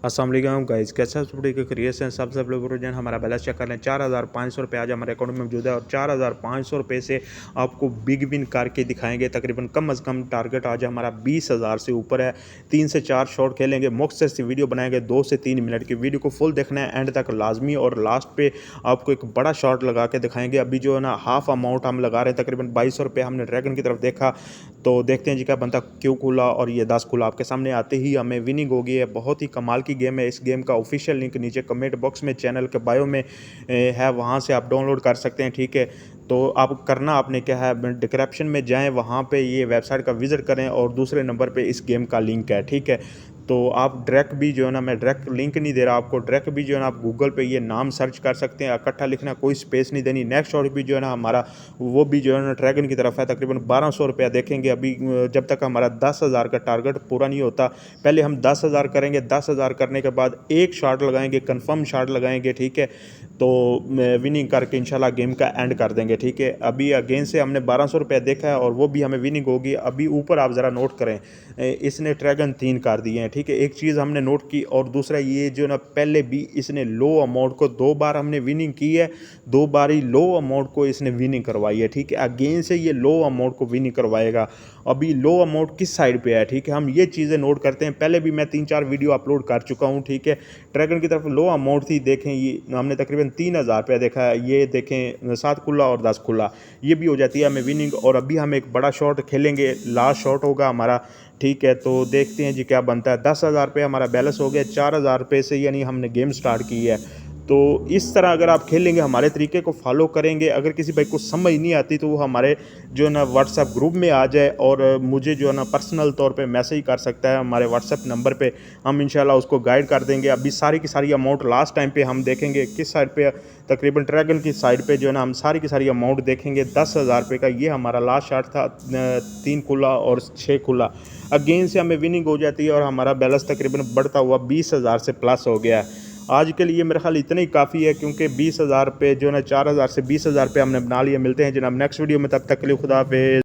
अस्सलाम वालेकुम गाइस, कैसा स्टूडियो के क्रिएशन हैं सब लोग जन हमारा बैलेंस चेक कर लें। 4500 रुपये आज हमारे अकाउंट में मौजूद है और 4500 रुपये से आपको बिग विन करके दिखाएंगे। तकरीबन कम से कम टारगेट आज हमारा 20,000 से ऊपर है। 3 से 4 शॉट खेलेंगे, मुख्तसर सी वीडियो बनाएंगे। 2 से 3 मिनट की वीडियो को फुल देखना है एंड तक लाजमी, और लास्ट पे आपको एक बड़ा शॉट लगा के दिखाएंगे। अभी जो है ना हाफ अमाउंट हम लगा रहे हैं, तकरीबन 2200 रुपये हमने ड्रैगन की तरफ देखा, तो देखते हैं जी क्या बनता। क्यों खुला और ये 10 खुला, आपके सामने आते ही हमें विनिंग हो गई है। बहुत ही कमाल की गेम है। इस गेम का ऑफिशियल लिंक नीचे कमेंट बॉक्स में चैनल के बायो में है, वहाँ से आप डाउनलोड कर सकते हैं। ठीक है, तो आप करना आपने क्या है, डिस्क्रिप्शन में जाएं, वहाँ पे ये वेबसाइट का विजिट करें और दूसरे नंबर पे इस गेम का लिंक है। ठीक है, तो आप डायरेक्ट भी जो है ना, मैं डायरेक्ट लिंक नहीं दे रहा आपको, डायरेक्ट भी जो है ना आप गूगल पे ये नाम सर्च कर सकते हैं। इकट्ठा लिखना, कोई स्पेस नहीं देनी। नेक्स्ट शॉट भी जो है ना हमारा, वो भी जो है ना ड्रैगन की तरफ है। तकरीबन 1200 रुपया देखेंगे अभी, जब तक हमारा 10,000 का टारगेट पूरा नहीं होता। पहले हम 10,000 करेंगे, 10,000 करने के बाद एक शॉट लगाएंगे, कन्फर्म शॉट लगाएंगे। ठीक है, तो विनिंग करके इंशाल्लाह गेम का एंड कर देंगे। ठीक है, अभी अगेन से हमने 1200 रुपया देखा है और वो भी हमें विनिंग होगी। अभी ऊपर आप ज़रा नोट करें, इसने ड्रैगन 3 कर दिए हैं। ठीक है, एक चीज़ हमने नोट की, और दूसरा ये जो ना पहले भी इसने लो अमाउंट को 2 बार हमने विनिंग की है, 2 बार ही लो अमाउंट को इसने विनिंग करवाई है। ठीक है, अगेन से ये लो अमाउंट को विनिंग करवाएगा। अभी लो अमाउंट किस साइड पे है, ठीक है, हम ये चीज़ें नोट करते हैं। पहले भी मैं 3-4 वीडियो अपलोड कर चुका हूँ। ठीक है, ड्रैगन की तरफ लो अमाउंट थी, देखें ये हमने तकरीबन 3,000 रुपया देखा है। ये देखें 7 खुला और 10 खुला, ये भी हो जाती है हमें विनिंग। और अभी हम एक बड़ा शॉट खेलेंगे, लास्ट शॉट होगा हमारा। ठीक है, तो देखते हैं जी क्या बनता है। 10,000 रुपये हमारा बैलेंस हो गया 4,000 रुपये से, यानी हमने गेम स्टार्ट की है। तो इस तरह अगर आप खेलेंगे, हमारे तरीके को फॉलो करेंगे, अगर किसी भाई को समझ नहीं आती तो वो हमारे जो है ना व्हाट्सएप ग्रुप में आ जाए और मुझे जो है ना पर्सनल तौर पे मैसेज कर सकता है हमारे व्हाट्सएप नंबर पे। हम इंशाल्लाह उसको गाइड कर देंगे। अभी सारी की सारी अमाउंट लास्ट टाइम पे हम देखेंगे किस साइड पे, तकरीबन ड्रैगन की साइड पे जो है ना हम सारी की सारी अमाउंट देखेंगे। 10,000 रुपये का ये हमारा लास्ट शॉट था, 3 खुला और 6 खुला। अगेन से हमें विनिंग हो जाती है और हमारा बैलेंस तकरीबन बढ़ता हुआ 20,000 से प्लस हो गया है। आज के लिए मेरे ख्याल इतना ही काफ़ी है, क्योंकि 20,000 रुपये जो है ना 4,000 से 20,000 रुपये हमने बना लिए। मिलते हैं जनाब नेक्स्ट वीडियो में, तब तक के लिए खुदा हाफिज़।